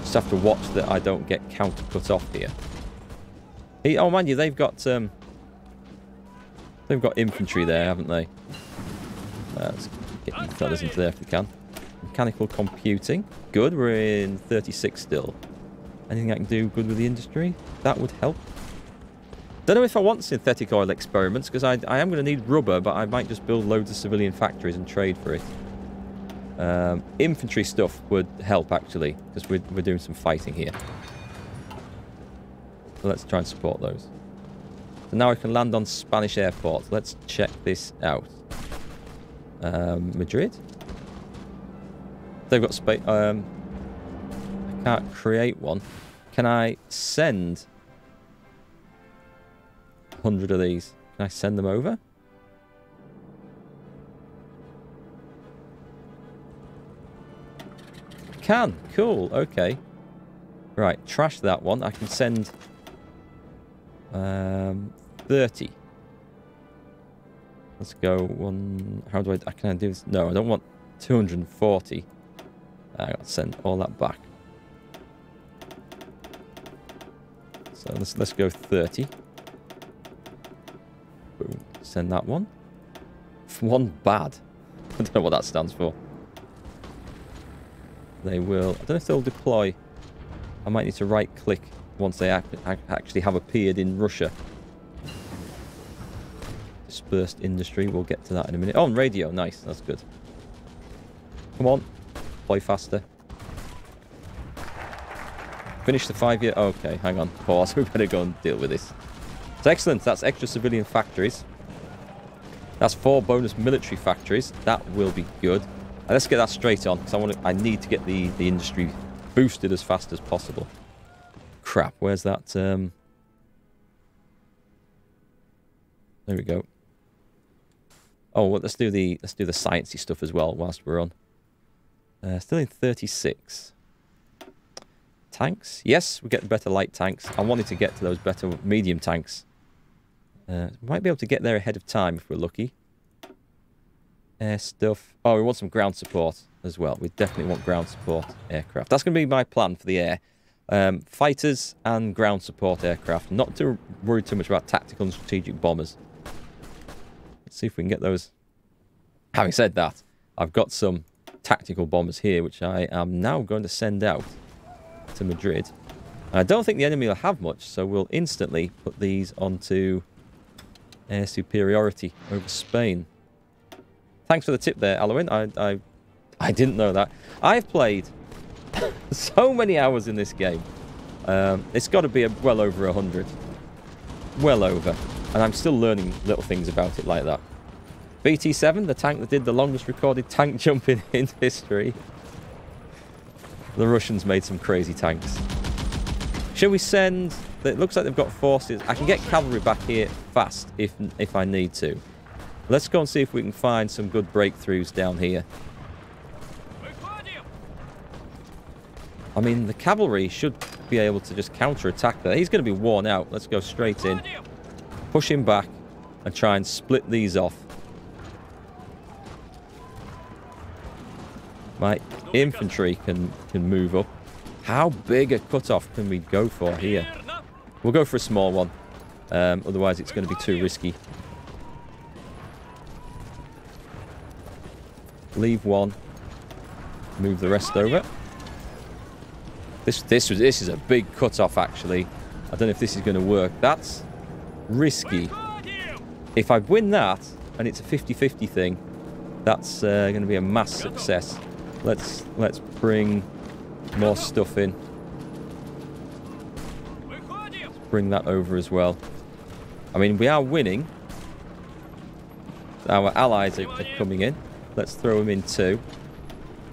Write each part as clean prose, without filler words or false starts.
Just have to watch that I don't get counter cut off here. Oh, mind you, they've got infantry there, haven't they? Let's get these fellas into there if we can. Mechanical computing. Good, we're in 36 still. Anything I can do good with the industry? That would help. Don't know if I want synthetic oil experiments, because I am going to need rubber, but I might just build loads of civilian factories and trade for it. Infantry stuff would help, actually, because we're doing some fighting here. So let's try and support those. So now I can land on Spanish airports. Let's check this out. Madrid? They've got space. I can't create one. Can I send 100 of these? Can I send them over? I can. Cool. Okay. Right. Trash that one. I can send 30. Let's go one. How do I can I do this? No, I don't want 240. I got to send all that back. So let's go 30. Boom. Send that one. One bad. I don't know what that stands for. They will. I don't know if they'll deploy. I might need to right click once they actually have appeared in Russia. Dispersed industry. We'll get to that in a minute. Oh, and radio. Nice. That's good. Come on. Deploy faster. Finish the 5-year. Okay, hang on. Pause. We better go and deal with this. It's excellent. That's extra civilian factories. That's 4 bonus military factories. That will be good. And let's get that straight on, because I need to get the industry boosted as fast as possible. Crap. Where's that? There we go. Oh, well, let's do the sciencey stuff as well whilst we're on. Still in 36. Tanks? Yes, we get better light tanks. I wanted to get to those better medium tanks. Might be able to get there ahead of time if we're lucky. Air stuff. Oh, we want some ground support as well. We definitely want ground support aircraft. That's going to be my plan for the air. Fighters and ground support aircraft. Not to worry too much about tactical and strategic bombers. Let's see if we can get those. Having said that, I've got some tactical bombers here, which I am now going to send out to Madrid. I don't think the enemy will have much, so we'll instantly put these onto air superiority over Spain. Thanks for the tip there, Alwyn. I didn't know that. I've played so many hours in this game. It's got to be well over 100. Well over. And I'm still learning little things about it like that. BT-7, the tank that did the longest recorded tank jump in history. The Russians made some crazy tanks. Shall we send... It looks like they've got forces. I can get cavalry back here fast if I need to. Let's go and see if we can find some good breakthroughs down here. I mean, the cavalry should be able to just counter-attack there. He's going to be worn out. Let's go straight in. Push him back and try and split these off. My infantry can move up. How big a cutoff can we go for here? We'll go for a small one. Otherwise, it's going to be too risky. Leave one. Move the rest over. This is a big cutoff, actually. I don't know if this is going to work. That's risky. If I win that, and it's a 50-50 thing, that's going to be a mass success. Let's bring more stuff in. Let's bring that over as well. I mean, we are winning. Our allies are coming in. Let's throw them in too.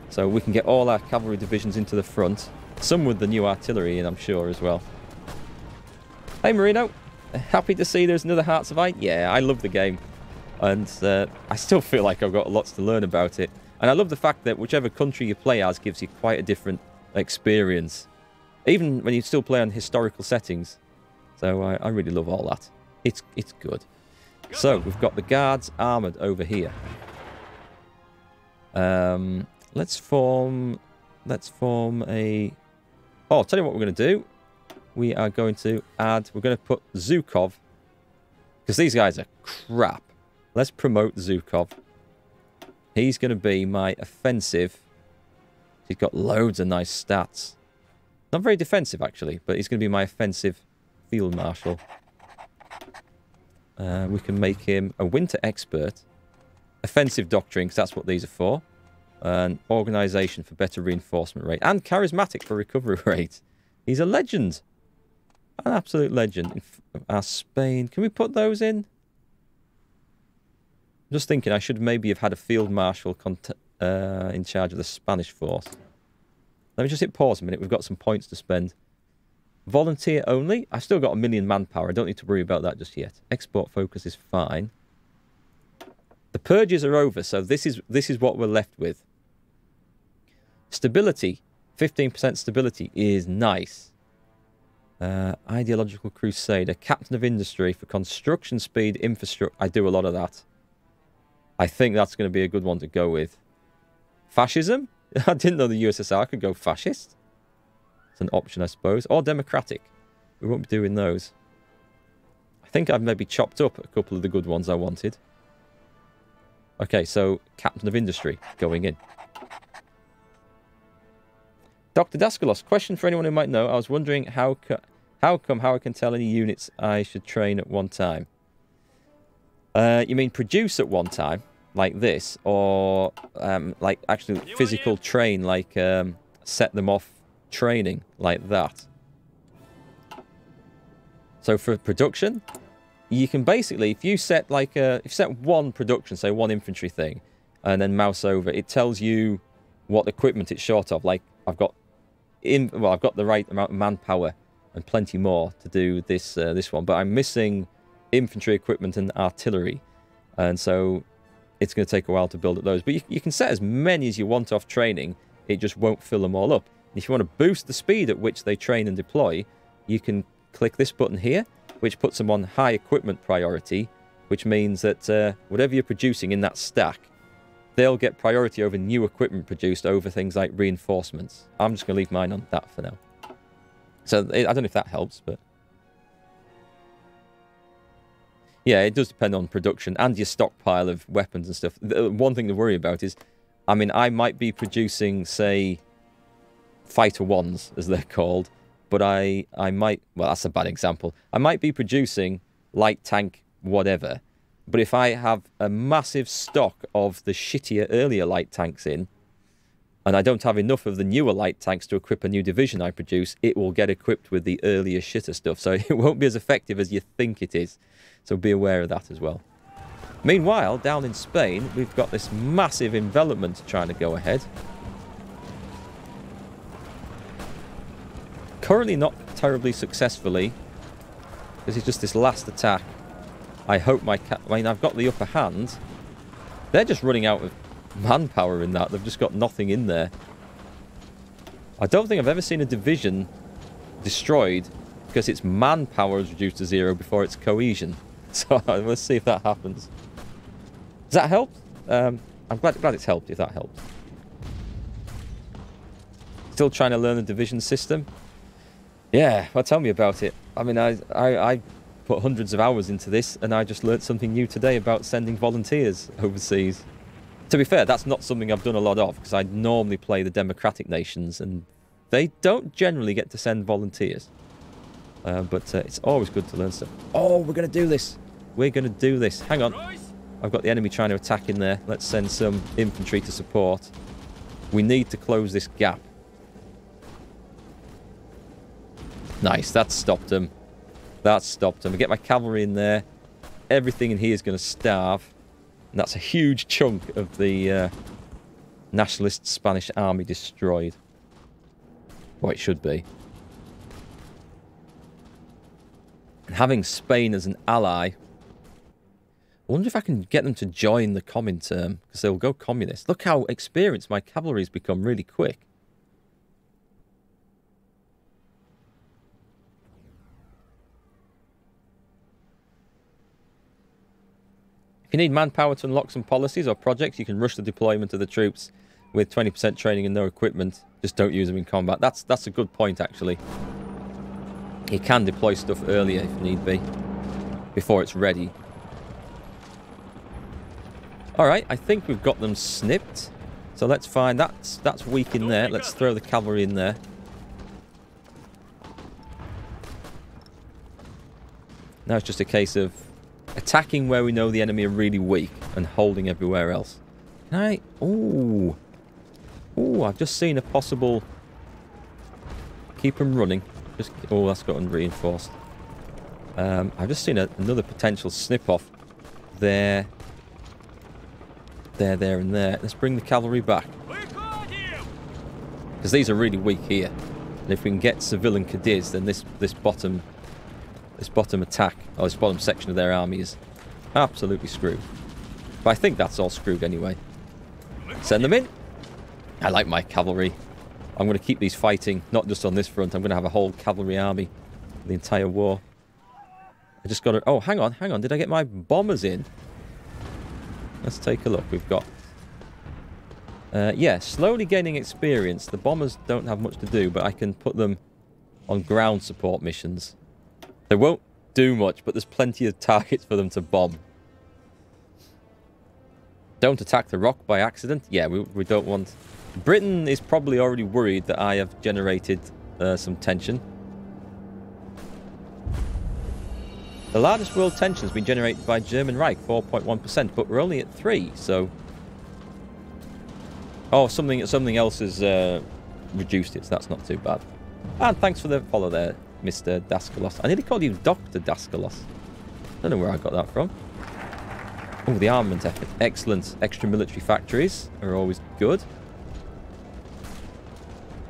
So we can get all our cavalry divisions into the front. Some with the new artillery in, I'm sure, as well. Hey, Marino. Happy to see there's another Hearts of Iron. Yeah, I love the game. And I still feel like I've got lots to learn about it. And I love the fact that whichever country you play as gives you quite a different experience. Even when you still play on historical settings. So I really love all that. It's good. So, we've got the guards armoured over here. Let's form a Oh, I'll tell you what we're going to do. We are going to add... We're going to put Zhukov. Because these guys are crap. Let's promote Zhukov. He's going to be my offensive. He's got loads of nice stats. Not very defensive, actually. But he's going to be my offensive field marshal. We can make him a winter expert. Offensive doctrine, because that's what these are for. And organisation for better reinforcement rate. And charismatic for recovery rate. He's a legend. An absolute legend. Our Spain. Can we put those in? I'm just thinking I should maybe have had a field marshal in charge of the Spanish force. Let me just hit pause a minute. We've got some points to spend. Volunteer only. I've still got 1 million manpower. I don't need to worry about that just yet. Export focus is fine. The purges are over, so this is what we're left with. Stability. 15% stability is nice. Ideological Crusader. Captain of Industry for construction speed, infrastructure. I do a lot of that. I think that's going to be a good one to go with. Fascism? I didn't know the USSR could go fascist. It's an option, I suppose. Or democratic. We won't be doing those. I think I've maybe chopped up a couple of the good ones I wanted. Okay, so Captain of Industry going in. Dr. Daskalos, question for anyone who might know. I was wondering how I can tell any units I should train at one time. You mean produce at one time, like this, or like actually physical train, like set them off training, like that. So for production, you can basically, if you set like if you set one production, say one infantry thing, and then mouse over, it tells you what equipment it's short of. Like I've got the right amount of manpower and plenty more to do this this one, but I'm missing infantry equipment and artillery, and so it's going to take a while to build up those. But you can set as many as you want off training. It just won't fill them all up. If you want to boost the speed at which they train and deploy, you can click this button here, which puts them on high equipment priority, which means that whatever you're producing in that stack, they'll get priority over new equipment produced over things like reinforcements. I'm just going to leave mine on that for now. So I don't know if that helps, but... yeah, it does depend on production and your stockpile of weapons and stuff. The one thing to worry about is, I mean, I might be producing, say, fighter ones, as they're called, but I might... well, that's a bad example. I might be producing light tank whatever, but if I have a massive stock of the shittier earlier light tanks in, and I don't have enough of the newer light tanks to equip a new division I produce, it will get equipped with the earlier shitter stuff, so it won't be as effective as you think it is. So be aware of that as well. Meanwhile, down in Spain, we've got this massive envelopment trying to go ahead. Currently not terribly successfully. This is just this last attack. I hope I mean, I've got the upper hand. They're just running out of manpower in that. They've just got nothing in there. I don't think I've ever seen a division destroyed because its manpower is reduced to 0 before its cohesion. So let's see if that happens. Does that help? I'm glad it's helped, if that helps. Still trying to learn the division system? Yeah, well, tell me about it. I mean, I put hundreds of hours into this, and I just learnt something new today about sending volunteers overseas. To be fair, that's not something I've done a lot of, because I normally play the democratic nations, and they don't generally get to send volunteers. But it's always good to learn stuff. Oh, we're going to do this. We're going to do this. Hang on. I've got the enemy trying to attack in there. Let's send some infantry to support. We need to close this gap. Nice, that stopped them. That stopped them. I get my cavalry in there. Everything in here is going to starve. And that's a huge chunk of the nationalist Spanish army destroyed. Or it should be. And having Spain as an ally, I wonder if I can get them to join the Comintern, because they'll go communist. Look how experienced my cavalry's become really quick. If you need manpower to unlock some policies or projects, you can rush the deployment of the troops with 20% training and no equipment, just don't use them in combat. That's a good point, actually. You can deploy stuff earlier if need be, before it's ready. Alright, I think we've got them snipped. So let's find... That's weak in there. Let's throw the cavalry in there. Now it's just a case of attacking where we know the enemy are really weak and holding everywhere else. Can I... Ooh. Ooh, I've just seen a possible... Keep them running. Just... Oh, that's got unreinforced. I've just seen another potential snip-off there. There, and there. Let's bring the cavalry back. Because these are really weak here. And if we can get civilian Cadiz, then this bottom attack, or this bottom section of their army is absolutely screwed. But I think that's all screwed anyway. Send them in. I like my cavalry. I'm going to keep these fighting, not just on this front. I'm going to have a whole cavalry army for the entire war. I just got to... Oh, hang on. Did I get my bombers in? Let's take a look. We've got... yeah, slowly gaining experience. The bombers don't have much to do, but I can put them on ground support missions. They won't do much, but there's plenty of targets for them to bomb. Don't attack the rock by accident. Yeah, we don't want... Britain is probably already worried that I have generated some tension. The largest world tension has been generated by German Reich, 4.1%, but we're only at 3, so... Oh, something else has reduced it, so that's not too bad. And thanks for the follow there, Mr. Daskalos. I nearly called you Dr. Daskalos. Don't know where I got that from. Oh, the armament effort. Excellent. Extra military factories are always good.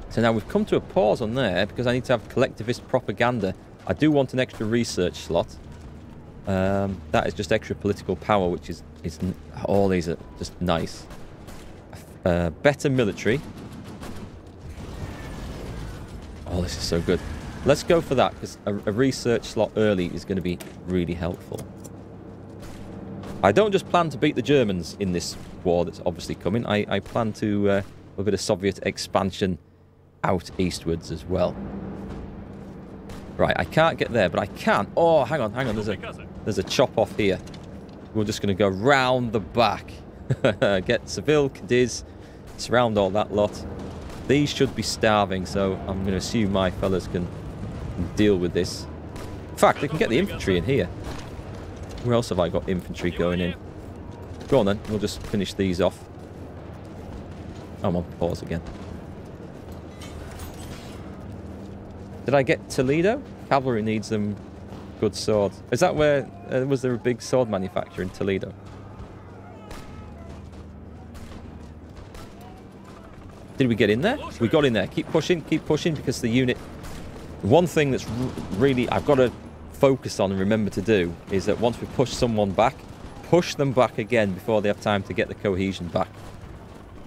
So now we've come to a pause on there because I need to have collectivist propaganda. I do want an extra research slot. That is just extra political power, which is all these are just nice. Better military. Oh, this is so good. Let's go for that, because a research slot early is going to be really helpful. I don't just plan to beat the Germans in this war that's obviously coming. I plan to a bit of Soviet expansion out eastwards as well. Right, I can't get there, but I can. Oh, hang on. There's a chop off here. We're just going to go round the back. Get Seville, Cadiz, surround all that lot. These should be starving, so I'm going to assume my fellas can deal with this. In fact, they can get the infantry in here. Where else have I got infantry going in? Go on then, we'll just finish these off. Oh, I'm on pause again. Did I get Toledo? Cavalry needs them good swords. Is that where... was there a big sword manufacturer in Toledo? Did we get in there? We got in there. Keep pushing, because the unit... One thing that's really... I've got to focus on and remember to do is that once we push someone back, push them back again before they have time to get the cohesion back.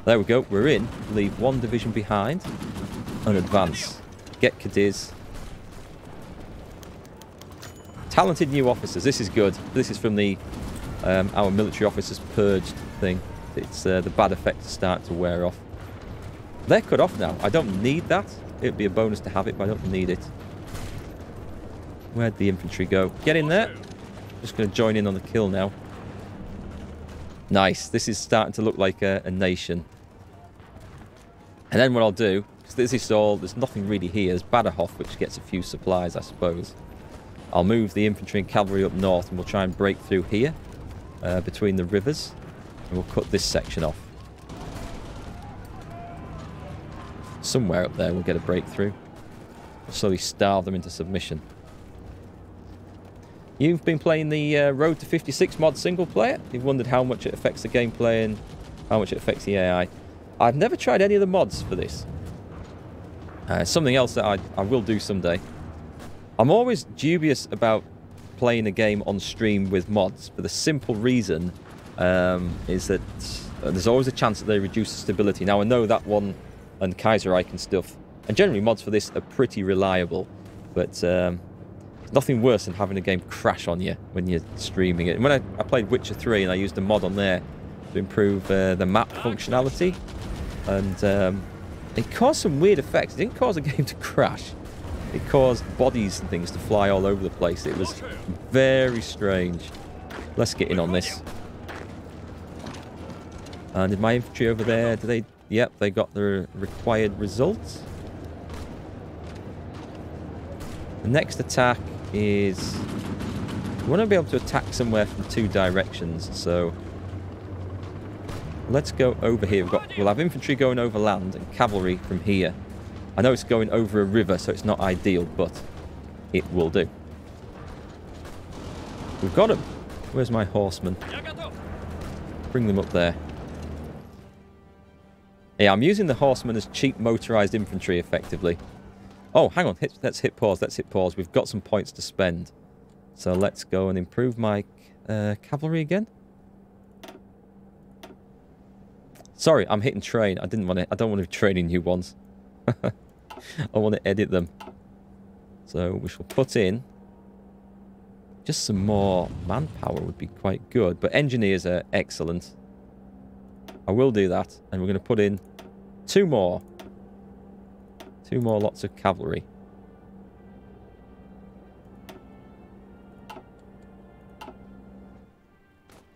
There we go. We're in. Leave one division behind and advance. Get Cadiz. Talented new officers. This is good. This is from the our military officers purged thing. It's the bad effects start to wear off. They're cut off now. I don't need that. It'd be a bonus to have it, but I don't need it. Where'd the infantry go? Get in there. Just going to join in on the kill now. Nice. This is starting to look like a nation. And then what I'll do, because this is all, there's nothing really here. There's Badajoz, which gets a few supplies, I suppose. I'll move the infantry and cavalry up north, and we'll try and break through here, between the rivers, and we'll cut this section off. Somewhere up there we'll get a breakthrough. We'll slowly starve them into submission. You've been playing the Road to 56 mod single player. You've wondered how much it affects the gameplay and how much it affects the AI. I've never tried any of the mods for this. Something else that I will do someday. I'm always dubious about playing a game on stream with mods for the simple reason is that there's always a chance that they reduce the stability. Now I know that one and Kaiserreich and stuff, and generally mods for this are pretty reliable, but nothing worse than having a game crash on you when you're streaming it. When I played Witcher 3 and I used a mod on there to improve the map functionality, And it caused some weird effects. It didn't cause the game to crash. It caused bodies and things to fly all over the place. It was very strange. Let's get in on this. And did my infantry over there, do they... Yep, they got the required results. The next attack is... We want to be able to attack somewhere from 2 directions, so... Let's go over here. We'll have infantry going over land and cavalry from here. I know it's going over a river, so it's not ideal, but it will do. We've got them. Where's my horsemen? Bring them up there. Yeah, I'm using the horsemen as cheap motorized infantry, effectively. Oh, hang on. Let's hit pause. Let's hit pause. We've got some points to spend. So let's go and improve my cavalry again. Sorry, I'm hitting train. I don't want to be training new ones. I want to edit them. So we shall put in just some more manpower would be quite good. But engineers are excellent. I will do that. And we're going to put in 2 more. 2 more lots of cavalry.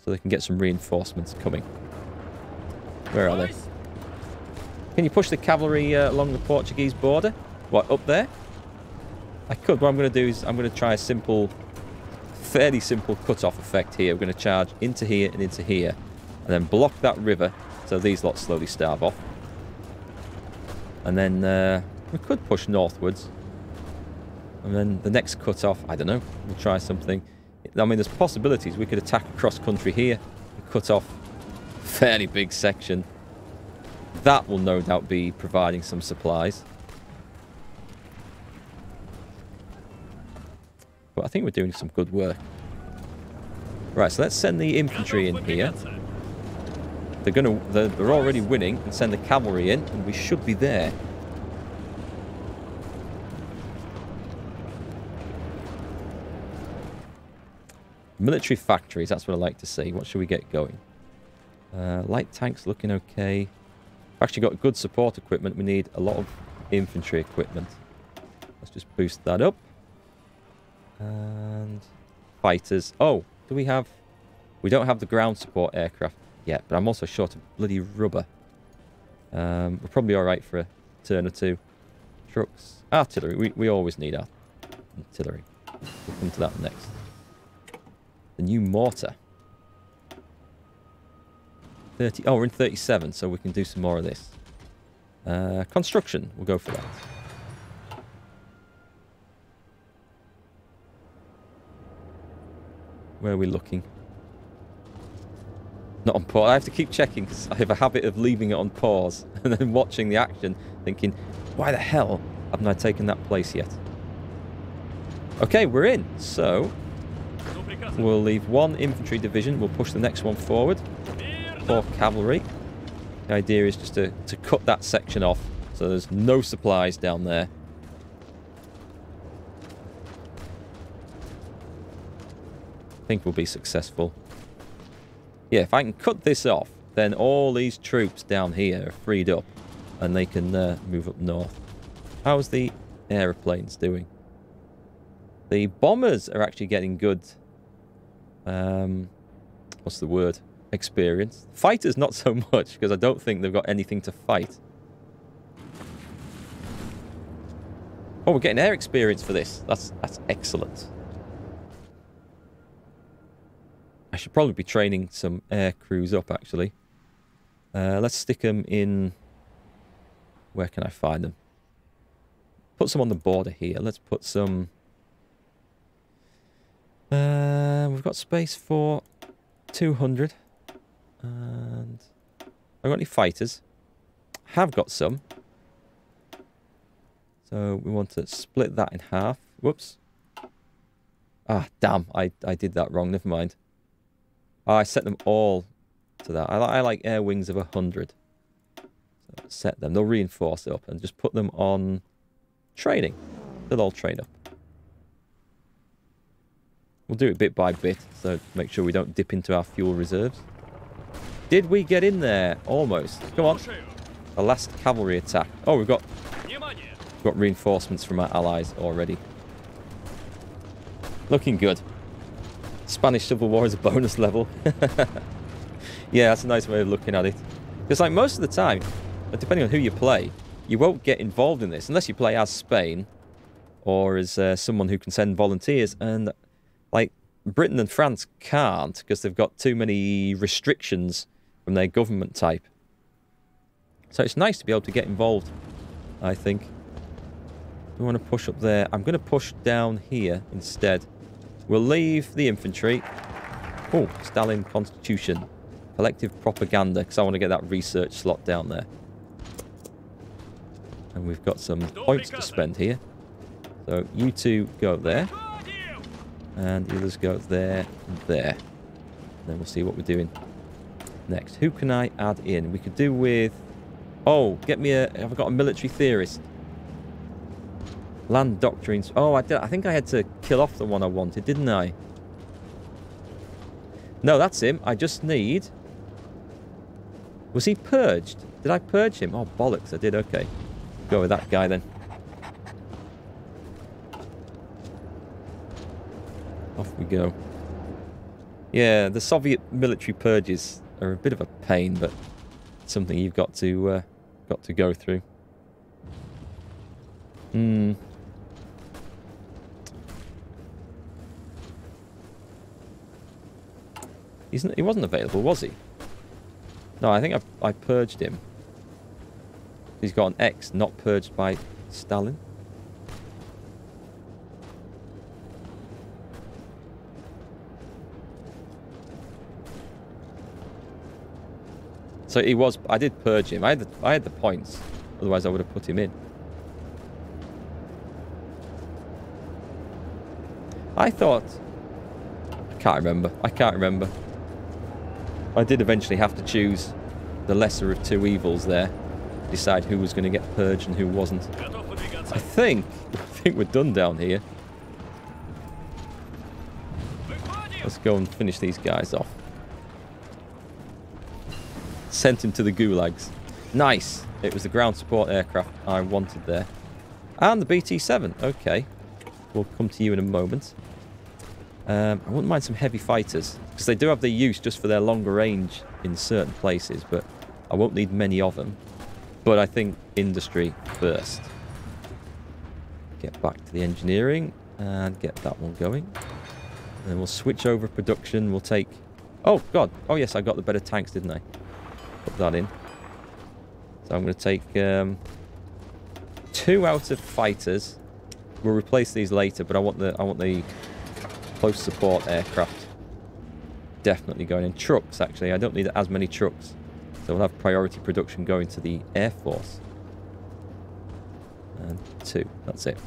So they can get some reinforcements coming. Where are they? Can you push the cavalry along the Portuguese border? What, up there? I could. What I'm going to do is I'm going to try a simple, fairly simple cut-off effect here. We're going to charge into here and into here. And then block that river so these lots slowly starve off. And then we could push northwards. And then the next cut-off, I don't know. We'll try something. I mean, there's possibilities. We could attack across country here and cut off a fairly big section. That will no doubt be providing some supplies. But I think we're doing some good work. Right, so let's send the infantry in here. They're already winning, and send the cavalry in, and we should be there. Military factories, that's what I like to see. What should we get going? Light tanks looking okay. We've actually got good support equipment. We need a lot of infantry equipment. Let's just boost that up. And fighters. Oh, do we have... We don't have the ground support aircraft yet, but I'm also short of bloody rubber. We're probably alright for a turn or 2. Trucks. Artillery. We always need artillery. We'll come to that next. The new mortar. 30. Oh, we're in 37, so we can do some more of this. Construction. We'll go for that. Where are we looking? Not on pause. I have to keep checking because I have a habit of leaving it on pause and then watching the action, thinking, why the hell haven't I taken that place yet? Okay, we're in. So... we'll leave 1 infantry division. We'll push the next one forward. 4 cavalry. The idea is just to cut that section off so there's no supplies down there. I think we'll be successful. Yeah, if I can cut this off, then all these troops down here are freed up and they can move up north. How's the aeroplanes doing? The bombers are actually getting good... what's the word? Experience. Fighters not so much, because I don't think they've got anything to fight. Oh, we're getting air experience for this. That's excellent. I should probably be training some air crews up, actually. Let's stick them in... Where can I find them? Put some on the border here. Let's put some... we've got space for 200. And I've got any fighters? Have got some. So we want to split that in half. Whoops. Ah, damn. I did that wrong. Never mind. Oh, I set them all to that. I like air wings of 100. So set them. They'll reinforce it up and just put them on training. They'll all train up. We'll do it bit by bit, so make sure we don't dip into our fuel reserves. Did we get in there? Almost. Come on. the last cavalry attack. Oh, we've got reinforcements from our allies already. Looking good. Spanish Civil War is a bonus level. Yeah, that's a nice way of looking at it. Because like most of the time, depending on who you play, you won't get involved in this unless you play as Spain or as someone who can send volunteers. And like Britain and France can't because they've got too many restrictions from their government type. So it's nice to be able to get involved, I think. We want to push up there. I'm going to push down here instead. We'll leave the infantry. Oh, Stalin Constitution. Collective propaganda, because I want to get that research slot down there. And we've got some points to spend here. So you two go there. And the others go there and there. And then we'll see what we're doing next. Who can I add in? We could do with... Oh, get me a... Have I got a military theorist? Land doctrines. Oh, I think I had to kill off the one I wanted, didn't I? No, that's him. I just need... Was he purged? Did I purge him? Oh, bollocks, I did. Okay. Go with that guy then. Off we go. Yeah, the Soviet military purges are a bit of a pain, but something you've got to go through. He wasn't available, was he? No, I think I purged him. He's got an X, not purged by Stalin. So he was... I did purge him. I had the points. Otherwise I would have put him in. I thought... I can't remember. I did eventually have to choose the lesser of two evils there. Decide who was going to get purged and who wasn't. I think we're done down here. Let's go and finish these guys off. Sent him to the gulags. Nice. It was the ground support aircraft I wanted there. And the BT-7. Okay. We'll come to you in a moment. I wouldn't mind some heavy fighters, because they do have their use just for their longer range in certain places, but I won't need many of them. But I think industry first. Get back to the engineering and get that one going. And then we'll switch over production. We'll take... Oh, God. Oh, yes, I got the better tanks, didn't I? Put that in. So I'm going to take 2 out of fighters. We'll replace these later, but I want the close support aircraft definitely going in. Trucks, actually. I don't need as many trucks. So we'll have priority production going to the Air Force. And 2. That's it.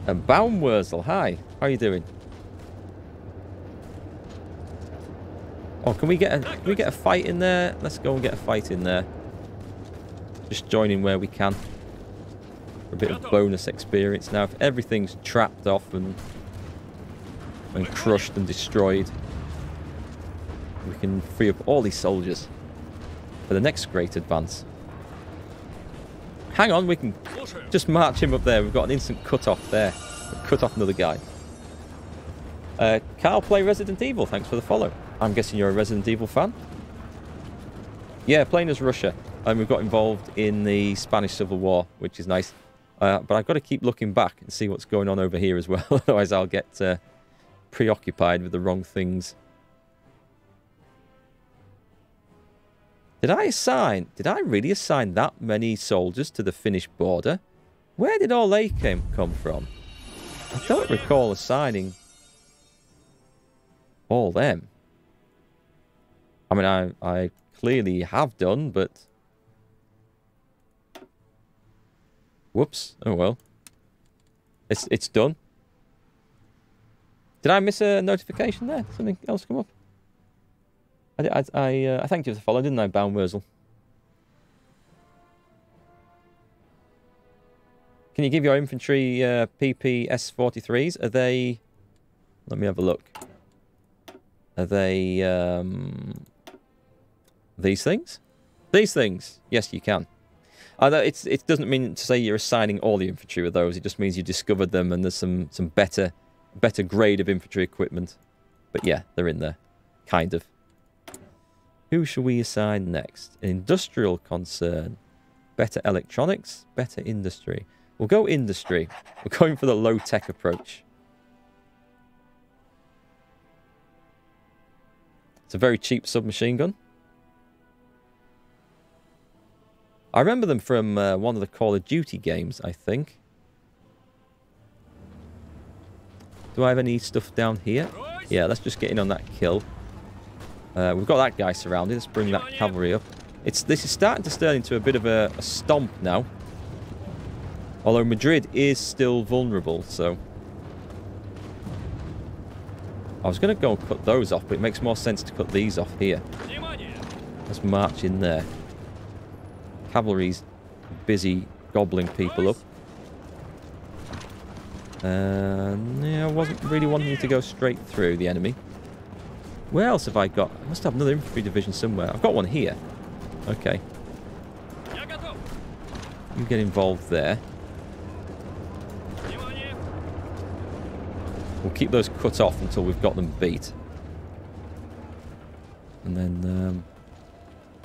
And Baumwurzel, hi. How are you doing? Oh, can we get a fight in there? Let's go and get a fight in there. Just joining where we can. For a bit of bonus experience now. If everything's trapped off and crushed and destroyed, we can free up all these soldiers for the next great advance. Hang on, we can just march him up there. We've got an instant cut-off there. Cut off another guy. Carl play Resident Evil. Thanks for the follow. I'm guessing you're a Resident Evil fan? Yeah, playing as Russia. And we've got involved in the Spanish Civil War, which is nice. But I've got to keep looking back and see what's going on over here as well. Otherwise I'll get preoccupied with the wrong things. Did I really assign that many soldiers to the Finnish border? Where did all they come from? I don't recall assigning all them. I mean, I clearly have done, but... Whoops. Oh, well. It's done. Did I miss a notification there? Something else come up? I thanked you for the follow, didn't I, Baumwurzel? Can you give your infantry PPS-43s? Are they... Let me have a look. Are they... These things? These things. Yes, you can. It doesn't mean to say you're assigning all the infantry with those. It just means you discovered them and there's some better grade of infantry equipment. But yeah, they're in there. Kind of. Who shall we assign next? An industrial concern. Better electronics. Better industry. We'll go industry. We're going for the low-tech approach. It's a very cheap submachine gun. I remember them from one of the Call of Duty games, I think. Do I have any stuff down here? Yeah, let's just get in on that kill. We've got that guy surrounded. Let's bring that cavalry up. This is starting to turn into a bit of a stomp now. Although Madrid is still vulnerable, so... I was going to go and cut those off, but it makes more sense to cut these off here. Let's march in there. Cavalry's busy gobbling people up. Yeah, I wasn't really wanting to go straight through the enemy. Where else have I got? I must have another infantry division somewhere. I've got one here. Okay. You get involved there. We'll keep those cut off until we've got them beat. And then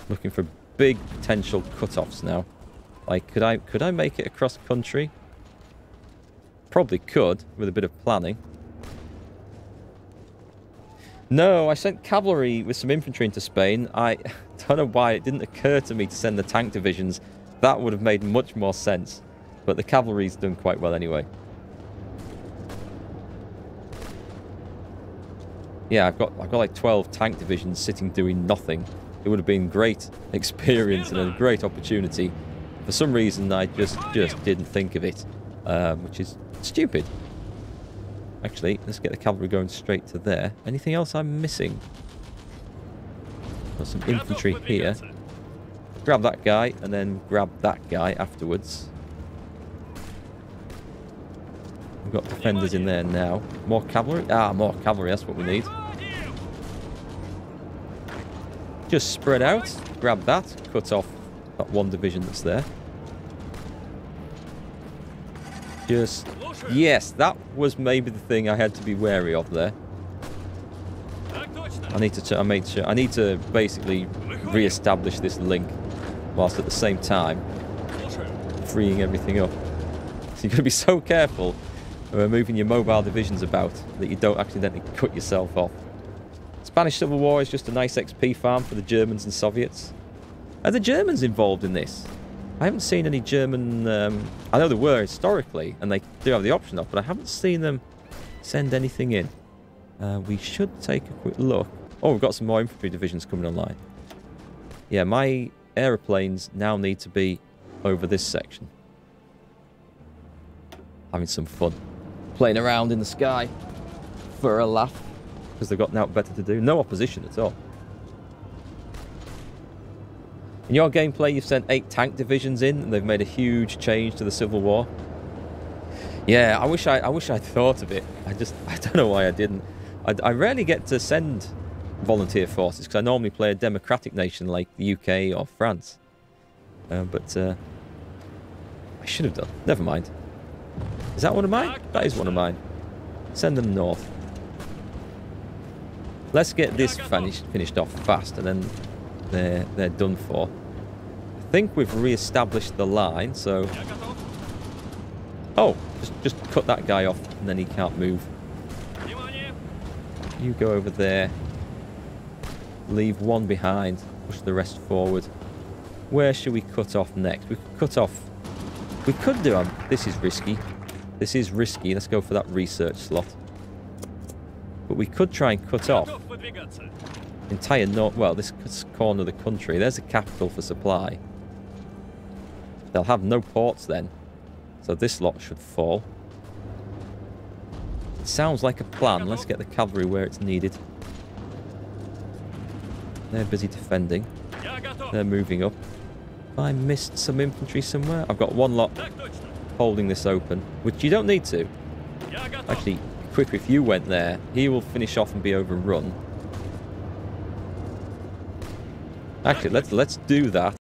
looking for big potential cut-offs now. Like, could I make it across country? Probably could, with a bit of planning. No, I sent cavalry with some infantry into Spain. I don't know why it didn't occur to me to send the tank divisions. That would have made much more sense. But the cavalry's done quite well anyway. Yeah, I've got like 12 tank divisions sitting doing nothing. It would have been great experience and a great opportunity. For some reason, I just didn't think of it, which is stupid. Actually, let's get the cavalry going straight to there. Anything else I'm missing? Got some infantry here. Grab that guy, and then grab that guy afterwards. We've got defenders in there now. More cavalry? Ah, more cavalry, that's what we need. Just spread out, grab that, cut off that one division that's there. Just, yes, that was maybe the thing I had to be wary of there. I need to basically re-establish this link, whilst at the same time freeing everything up. So you've got to be so careful of moving your mobile divisions about that you don't accidentally cut yourself off. Spanish Civil War is just a nice XP farm for the Germans and Soviets. Are the Germans involved in this? I haven't seen any German... I know there were historically, and they do have the option of, but I haven't seen them send anything in. We should take a quick look. Oh, we've got some more infantry divisions coming online. Yeah, my aeroplanes now need to be over this section. Having some fun. Playing around in the sky for a laugh. Because they've got nothing better to do. No opposition at all. In your gameplay, you've sent 8 tank divisions in, and they've made a huge change to the Civil War. Yeah, I wish I'd thought of it. I don't know why I didn't. I rarely get to send volunteer forces, because I normally play a democratic nation like the UK or France. But I should have done. Never mind. Is that one of mine? That is one of mine. Send them north. Let's get this finished off fast, and then they're done for. I think we've re-established the line, so... Oh, just cut that guy off, and then he can't move. You go over there. Leave one behind. Push the rest forward. Where should we cut off next? We could cut off... We could do... This is risky. This is risky. Let's go for that research slot. But we could try and cut off entire north... Well, this corner of the country. There's a capital for supply. They'll have no ports then. So this lot should fall. It sounds like a plan. Let's get the cavalry where it's needed. They're busy defending. They're moving up. Have I missed some infantry somewhere? I've got one lot holding this open, which you don't need to. Actually, quicker if you went there. He will finish off and be overrun. Actually, let's do that.